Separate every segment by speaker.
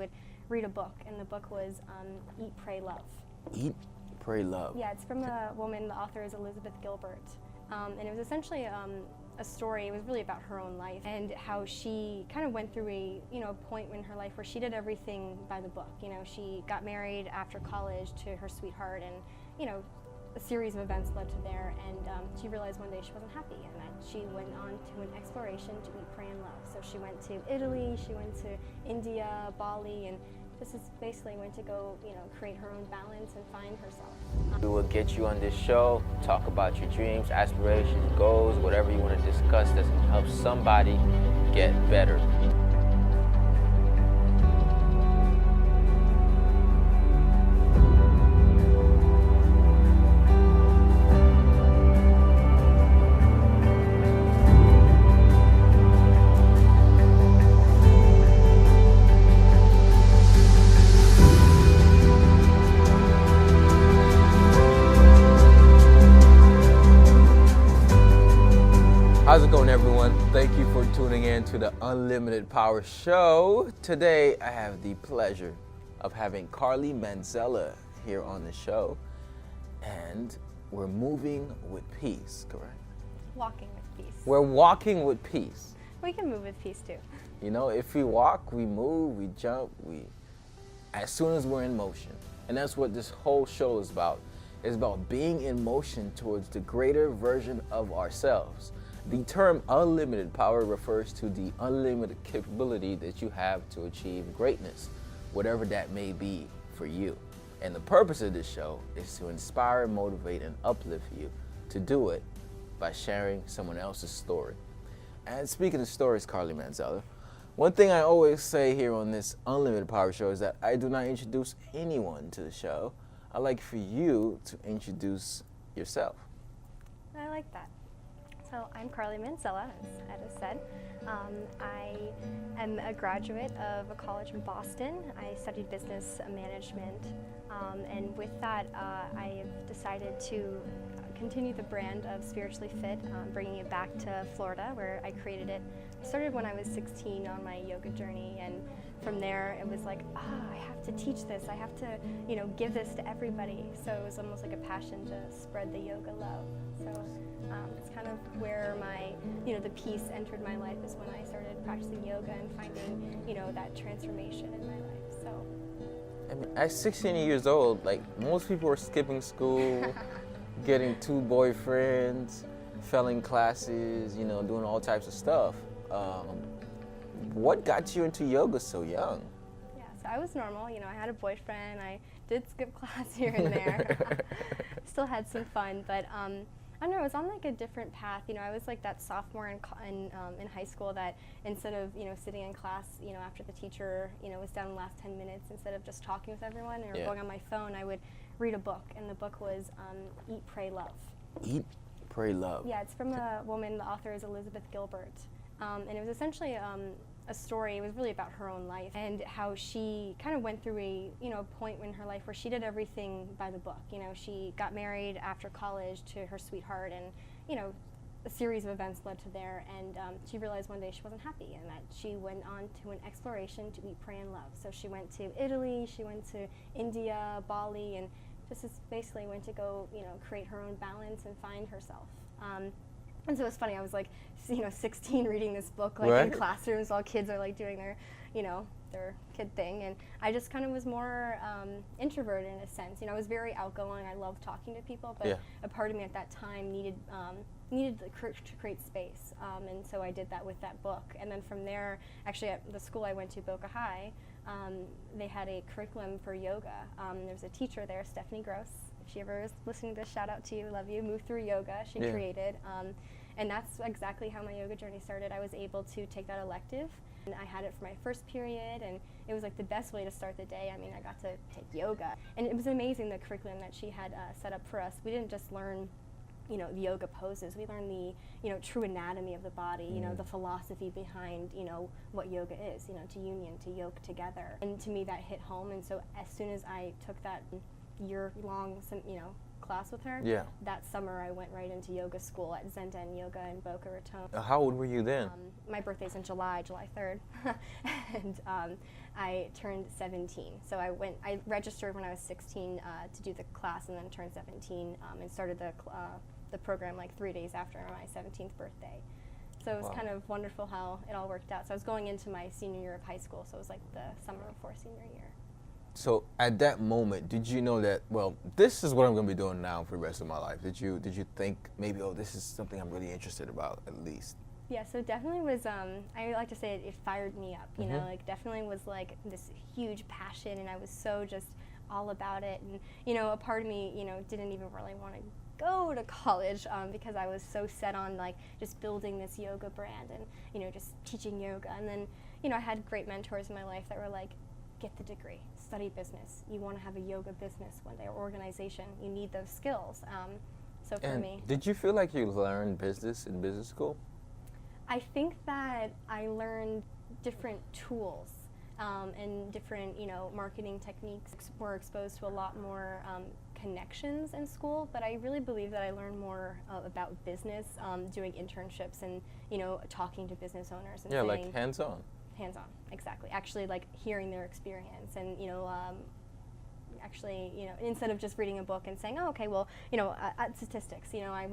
Speaker 1: would read a book, and the book was Eat, Pray, Love.
Speaker 2: Eat, Pray, Love.
Speaker 1: Yeah, it's from a woman, the author is Elizabeth Gilbert. And it was essentially a story. It was really about her own life and how she kind of went through a point in her life where she did everything by the book. She got married after college to her sweetheart, and a series of events led to there, and she realized one day she wasn't happy, and that she went on to an exploration to eat, pray, and love. So she went to Italy, she went to India, Bali, and this is basically went to go, create her own balance and find herself.
Speaker 2: We will get you on this show, talk about your dreams, aspirations, goals, whatever you want to discuss that's going to help somebody get better. How's it going, everyone? Thank you for tuning in to the Unlimited Power Show. Today, I have the pleasure of having Carly Manzella here on the show, and we're moving with peace, correct?
Speaker 1: Walking with peace.
Speaker 2: We're walking with peace.
Speaker 1: We can move with peace too.
Speaker 2: If we walk, we move, we jump, as soon as we're in motion. And that's what this whole show is about. It's about being in motion towards the greater version of ourselves. The term unlimited power refers to the unlimited capability that you have to achieve greatness, whatever that may be for you. And the purpose of this show is to inspire, motivate, and uplift you to do it by sharing someone else's story. And speaking of stories, Carly Manzella, one thing I always say here on this Unlimited Power Show is that I do not introduce anyone to the show. I'd like for you to introduce yourself.
Speaker 1: I like that. So I'm Carly Manzella, as Ed has said. I am a graduate of a college in Boston. I studied business management, and with that, I have decided to continue the brand of SpirituallyFit, bringing it back to Florida, where I created it. I started when I was 16 on my yoga journey, and from there it was like, I have to teach this. I have to, give this to everybody. So it was almost like a passion to spread the yoga love. So it's kind of where my, the peace entered my life, is when I started practicing yoga and finding, that transformation in my life. So.
Speaker 2: I mean, at 16 years old, like most people are skipping school, getting 2 boyfriends, failing classes, doing all types of stuff. What got you into yoga so young?
Speaker 1: Yeah, so I was normal. I had a boyfriend. I did skip class here and there. Still had some fun, but I don't know. I was on like a different path. I was like that sophomore in high school that instead of sitting in class, after the teacher was done in the last 10 minutes, instead of just talking with everyone or going on my phone, I would read a book, and the book was Eat, Pray, Love.
Speaker 2: Eat, Pray, Love.
Speaker 1: Yeah, it's from a woman, the author is Elizabeth Gilbert. And it was essentially a story. It was really about her own life and how she kind of went through a point in her life where she did everything by the book. She got married after college to her sweetheart, and a series of events led to there, and she realized one day she wasn't happy, and that she went on to an exploration to eat, pray, and love. So she went to Italy, she went to India, Bali, and just basically went to go create her own balance and find herself. And so it's funny, I was like, 16 reading this book in classrooms while kids are like doing their, their kid thing. And I just kind of was more introverted in a sense. I was very outgoing. I loved talking to people, but a part of me at that time needed to create space. And so I did that with that book. And then from there, actually at the school I went to, Boca High, they had a curriculum for yoga. There was a teacher there, Stephanie Gross. If she ever is listening to this, shout out to you, love you. Move Through Yoga, she created. And that's exactly how my yoga journey started. I was able to take that elective, and I had it for my first period, and it was like the best way to start the day. I mean, I got to take yoga, and it was amazing, the curriculum that she had set up for us. We didn't just learn the yoga poses. We learned the true anatomy of the body, the philosophy behind what yoga is, to union, to yoke together. And to me that hit home, and so as soon as I took that year-long class with her.
Speaker 2: Yeah.
Speaker 1: That summer I went right into yoga school at Zenden Yoga in Boca Raton.
Speaker 2: How old were you then?
Speaker 1: My birthday's in July 3rd, and I turned 17. So I registered when I was 16 to do the class, and then turned 17 and started the program like 3 days after my 17th birthday. So it was kind of wonderful how it all worked out. So I was going into my senior year of high school, so it was like the summer before senior year.
Speaker 2: So at that moment, did you know that, well, this is what I'm going to be doing now for the rest of my life? Did you think maybe, oh, this is something I'm really interested about, at least? Yeah,
Speaker 1: so definitely was, I like to say it fired me up, you know, like definitely was like this huge passion, and I was so just all about it. And, you know, a part of me, you know, didn't even really want to go to college because I was so set on like just building this yoga brand and, you know, just teaching yoga. And then, you know, I had great mentors in my life that were like, get the degree, study business. You want to have a yoga business one day or organization. You need those skills. So for me.
Speaker 2: Did you feel like you learned business in business school?
Speaker 1: I think that I learned different tools and different, you know, marketing techniques. Were exposed to a lot more connections in school, but I really believe that I learned more about business doing internships and, you know, talking to business owners and saying,
Speaker 2: like hands-on.
Speaker 1: Hands-on, exactly. Actually, like hearing their experience, and you know, actually, you know, instead of just reading a book and saying, oh, okay, well, you know, statistics. You know, I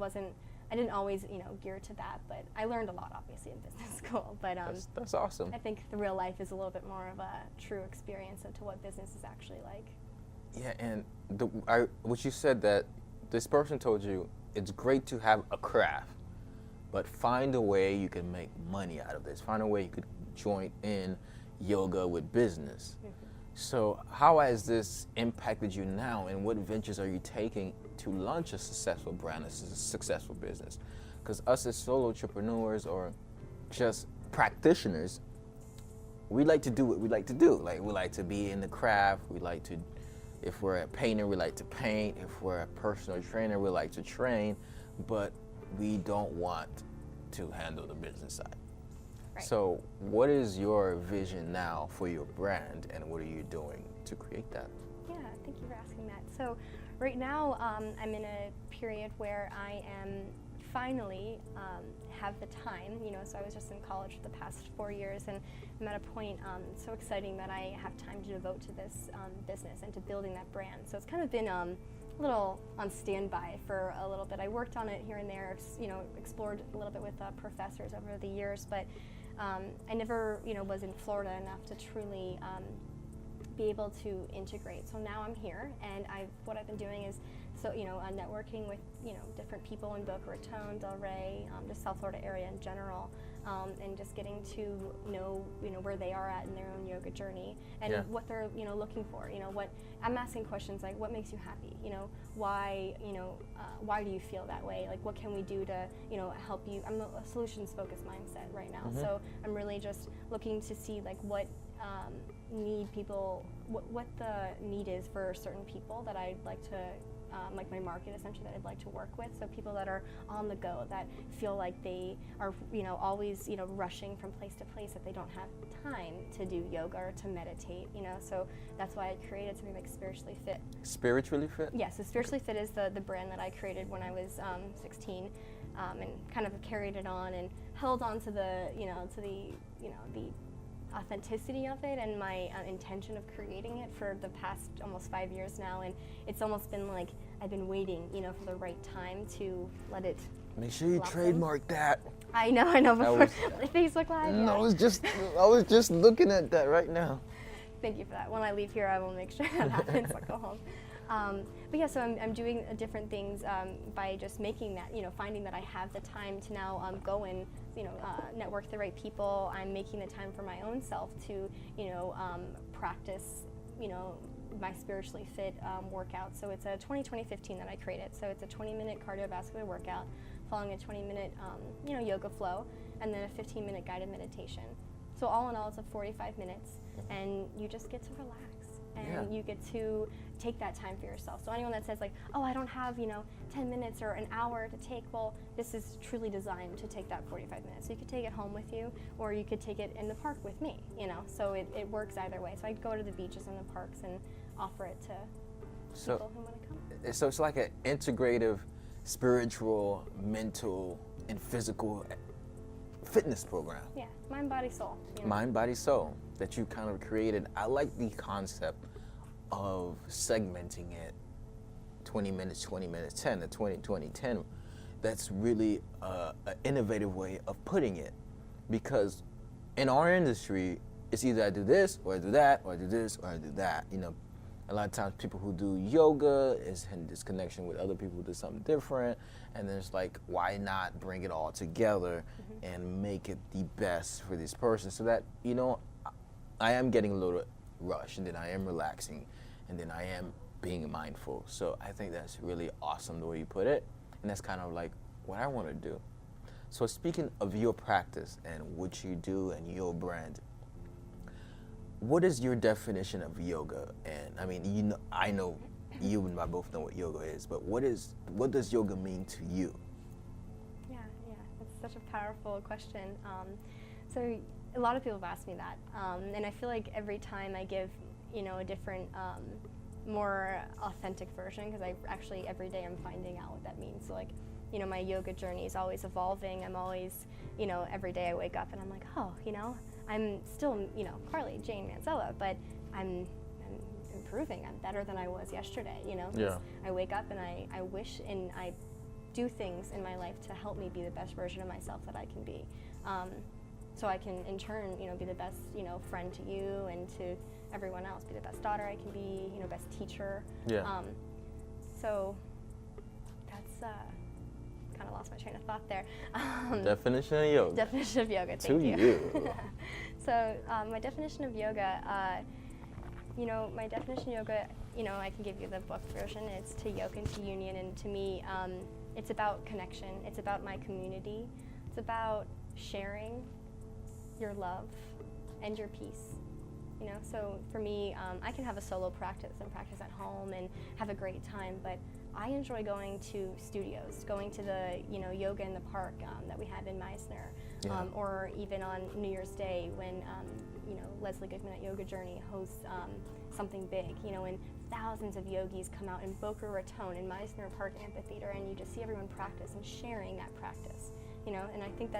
Speaker 1: didn't always, you know, gear to that, but I learned a lot, obviously, in business school. But
Speaker 2: that's awesome.
Speaker 1: I think the real life is a little bit more of a true experience into what business is actually like.
Speaker 2: Yeah, and what you said, that this person told you it's great to have a craft, but find a way you can make money out of this. Find a way you could join in yoga with business. So how has this impacted you now, and what ventures are you taking to launch a successful brand, a successful business? Because us as solo entrepreneurs or just practitioners, we like to do what we like to do. Like, we like to be in the craft. We like to, if we're a painter, we like to paint. If we're a personal trainer, we like to train, but we don't want to handle the business side. Right. So what is your vision now for your brand, and what are you doing to create that?
Speaker 1: Yeah, thank you for asking that. So right now I'm in a period where I am finally have the time, you know, so I was just in college for the past 4 years, and I'm at a point so exciting that I have time to devote to this business and to building that brand. So it's kind of been a little on standby for a little bit. I worked on it here and there, you know, explored a little bit with professors over the years, but I never, you know, was in Florida enough to truly be able to integrate. So now I'm here, and what I've been doing is, so, you know, networking with, you know, different people in Boca Raton, Delray, the South Florida area in general, and just getting to know, you know, where they are at in their own yoga journey, and what they're, you know, looking for. You know, what I'm asking questions like, what makes you happy? You know, why do you feel that way? Like, what can we do to, you know, help you? I'm a solutions-focused mindset right now, so I'm really just looking to see like what need people, what the need is for certain people that I'd like to. Like my market, essentially, that I'd like to work with. So people that are on the go, that feel like they are, you know, always, you know, rushing from place to place, that they don't have time to do yoga or to meditate, you know. So that's why I created something like Spiritually Fit.
Speaker 2: Spiritually Fit?
Speaker 1: Yeah, so Spiritually Fit is the brand that I created when I was 16, and kind of carried it on and held on to the authenticity of it and my intention of creating it for the past almost 5 years now, and it's almost been like I've been waiting, you know, for the right time to let it.
Speaker 2: Make sure you trademark that.
Speaker 1: I know. Before Facebook Live.
Speaker 2: No, I was just looking at that right now.
Speaker 1: Thank you for that. When I leave here, I will make sure that happens. I'll go home. But yeah, so I'm doing different things by just making that, you know, finding that I have the time to now go and, you know, network with the right people. I'm making the time for my own self to, you know, practice, you know, my Spiritually Fit workout. So it's a 2015 that I created. So it's a 20-minute cardiovascular workout following a 20-minute, you know, yoga flow, and then a 15-minute guided meditation. So all in all, it's a 45 minutes, and you just get to relax. And you get to take that time for yourself. So anyone that says like, oh, I don't have, you know, 10 minutes or an hour to take, well, this is truly designed to take that 45 minutes. So you could take it home with you, or you could take it in the park with me, you know. So it works either way. So I go to the beaches and the parks and offer it to people who want to come.
Speaker 2: So it's like an integrative, spiritual, mental, and physical fitness program.
Speaker 1: Yeah, mind, body, soul. You know?
Speaker 2: Mind, body, soul that you kind of created. I like the concept of segmenting it 20 minutes, 20 minutes, 10 to 20, 20, 10. That's really an innovative way of putting it, because in our industry, it's either I do this or I do that or I do this or I do that. You know, a lot of times people who do yoga is in this connection with other people who do something different, and then it's like, why not bring it all together and make it the best for this person, so that, you know, I am getting a little rush, and then I am relaxing, and then I am being mindful. So I think that's really awesome the way you put it, and that's kind of like what I want to do. So speaking of your practice and what you do and your brand, what is your definition of yoga? And I mean, you know, I know you and I both know what yoga is, but what does yoga mean to you?
Speaker 1: Yeah, that's such a powerful question. So a lot of people have asked me that, and I feel like every time I give, you know, a different, more authentic version, because I actually every day I'm finding out what that means. So like, you know, my yoga journey is always evolving. I'm always, you know, every day I wake up and I'm like, oh, you know, I'm still, you know, Carly Jane Manzella, but I'm improving. I'm better than I was yesterday, you know.
Speaker 2: Yeah.
Speaker 1: I wake up and I wish and I do things in my life to help me be the best version of myself that I can be. So I can, in turn, you know, be the best, you know, friend to you and to everyone else, be the best daughter I can be, you know, best teacher.
Speaker 2: Yeah.
Speaker 1: So that's, kind of lost my train of thought there.
Speaker 2: Definition of yoga.
Speaker 1: Definition of yoga,
Speaker 2: To
Speaker 1: thank
Speaker 2: you.
Speaker 1: So my definition of yoga, you know, my definition of yoga, you know, I can give you the book version. It's to yoke and to union, and to me, it's about connection. It's about my community. It's about sharing your love and your peace. You know, so for me, I can have a solo practice and practice at home and have a great time, but I enjoy going to studios, going to the, you know, yoga in the park that we have in Meisner, or even on New Year's Day when, you know, Leslie Goodman at Yoga Journey hosts something big, you know, and thousands of yogis come out in Boca Raton in Meisner Park Amphitheater, and you just see everyone practice and sharing that practice, you know, and I think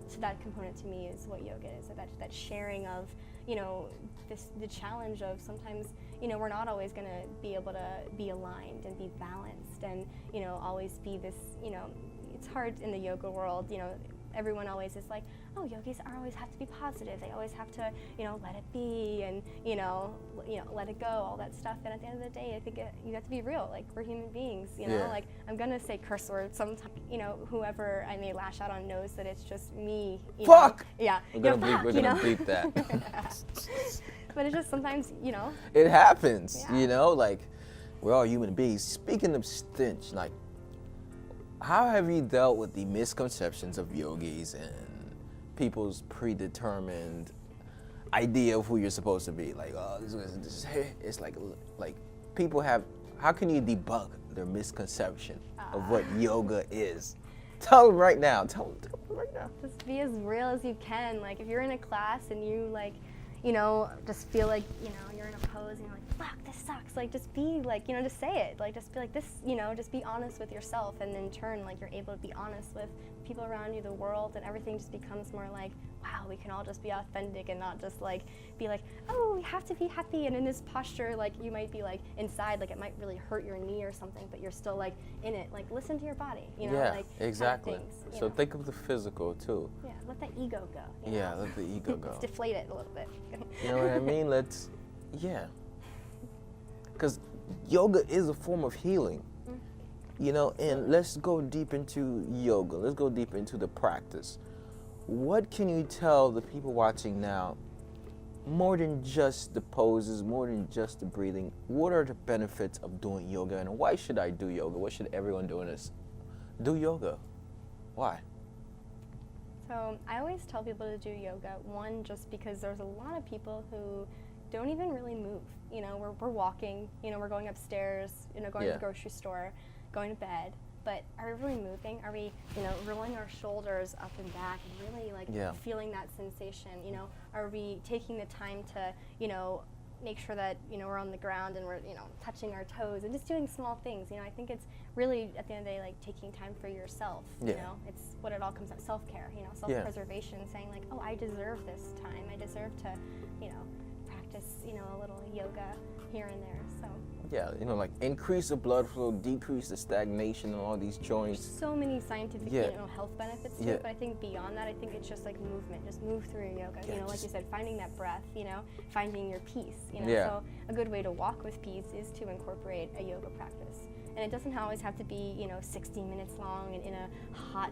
Speaker 1: so that component to me is what yoga is, that sharing of, you know, the challenge of sometimes, you know, we're not always going to be able to be aligned and be balanced and, you know, always be this, you know, it's hard in the yoga world, you know, everyone always is like, oh, yogis always have to be positive. They always have to, you know, let it be and, you know, let it go, all that stuff. And at the end of the day, I think you have to be real. Like, we're human beings, you know. Like, I'm gonna say curse words sometimes. You know, whoever I may lash out on knows that it's just me. You
Speaker 2: Fuck.
Speaker 1: Know? Yeah.
Speaker 2: We're gonna
Speaker 1: bleep
Speaker 2: that.
Speaker 1: But it's just sometimes, you know.
Speaker 2: It happens,
Speaker 1: Yeah.
Speaker 2: you know. Like, we're all human beings. Speaking of stench, like, how have you dealt with the misconceptions of yogis and people's predetermined idea of who you're supposed to be? Like, oh, this is it's like people have. How can you debunk their misconception of what yoga is? Tell them right now. Tell them right now.
Speaker 1: Just be as real as you can. Like, if you're in a class and you, like, you know, just feel like, you know, you're in a pose and you're like, fuck, this sucks. Like, just be like, you know, just say it. Like, just be like this, you know, just be honest with yourself, and in turn, like, you're able to be honest with people around you, the world, and everything just becomes more like, wow, we can all just be authentic and not just like be like, oh, we have to be happy. And in this posture, like, you might be like inside, like it might really hurt your knee or something, but you're still like in it. Like, listen to your body, you know,
Speaker 2: Yeah,
Speaker 1: like
Speaker 2: exactly.
Speaker 1: kind of things,
Speaker 2: So
Speaker 1: know?
Speaker 2: think of the physical too.
Speaker 1: Yeah, let that ego go. You
Speaker 2: Yeah,
Speaker 1: know?
Speaker 2: let the ego go.
Speaker 1: Let's deflate it a little bit.
Speaker 2: You know what I mean? Because yoga is a form of healing, you know, and let's go deep into yoga. Let's go deep into the practice. What can you tell the people watching now, more than just the poses, more than just the breathing, what are the benefits of doing yoga, and why should I do yoga? What should everyone doing this do yoga? Why?
Speaker 1: So I always tell people to do yoga, one, just because there's a lot of people who don't even really move. You know, we're walking, you know, we're going upstairs, you know, going to the grocery store, going to bed, but are we really moving? Are we, you know, rolling our shoulders up and back and really like feeling that sensation? You know, are we taking the time to, you know, make sure that, we're on the ground and we're, touching our toes and just doing small things. I think it's really, at the end of the day, like taking time for yourself. It's what it all comes out, self-care, self-preservation, saying like, oh, I deserve this time. I deserve to, practice, a little yoga here and there. So
Speaker 2: yeah, like increase the blood flow, decrease the stagnation in all these joints.
Speaker 1: There's so many scientific, health benefits to it, but I think beyond that, I think it's just like movement. Just move through your yoga. Like you said, finding that breath. Finding your peace. So a good way to walk with peace is to incorporate a yoga practice. And it doesn't always have to be, 60 minutes long and in a hot,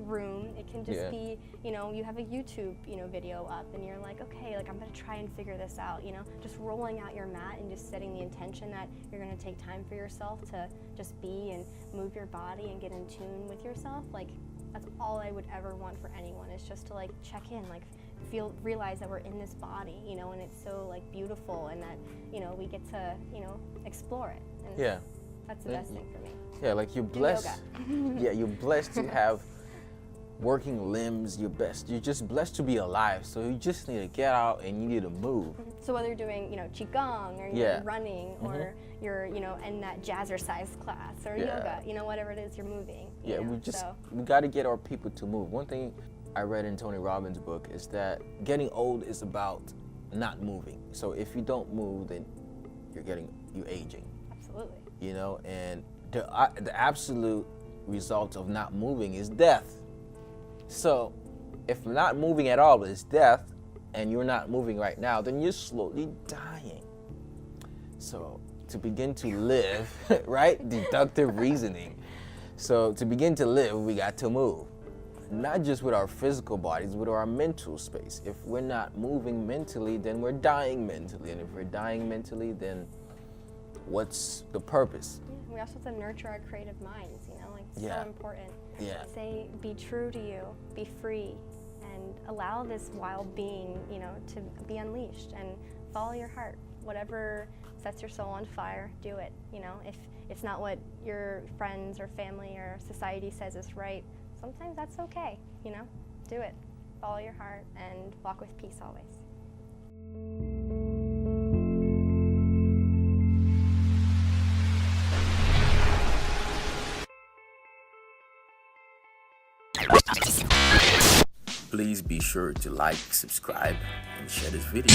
Speaker 1: room. It can just be, you have a YouTube, video up and you're like, okay, like I'm going to try and figure this out, just rolling out your mat and just setting the intention that you're going to take time for yourself to just be and move your body and get in tune with yourself. Like, that's all I would ever want for anyone, is just to like check in, like realize that we're in this body, and it's so like beautiful, and that, we get to, explore it. And that's the best thing for me.
Speaker 2: Yeah, like you're blessed. You're blessed to have working limbs. You're just blessed to be alive. So you just need to get out and you need to move.
Speaker 1: So whether you're doing, qigong or you're running or you're, in that jazzercise class or yoga, whatever it is, you're moving.
Speaker 2: We got to get our people to move. One thing I read in Tony Robbins' book is that getting old is about not moving. So if you don't move, then you're aging.
Speaker 1: Absolutely.
Speaker 2: And the absolute result of not moving is death. So if not moving at all is death, and you're not moving right now, then you're slowly dying. So to begin to live, right? Deductive reasoning. So to begin to live, we got to move. Not just with our physical bodies, but with our mental space. If we're not moving mentally, then we're dying mentally. And if we're dying mentally, then what's the purpose?
Speaker 1: We also have to nurture our creative minds, so important. Say, be true to you, be free, and allow this wild being, to be unleashed, and follow your heart. Whatever sets your soul on fire, do it. If it's not what your friends or family or society says is right, sometimes that's okay, do it. Follow your heart and walk with peace always.
Speaker 2: Please be sure to like, subscribe, and share this video.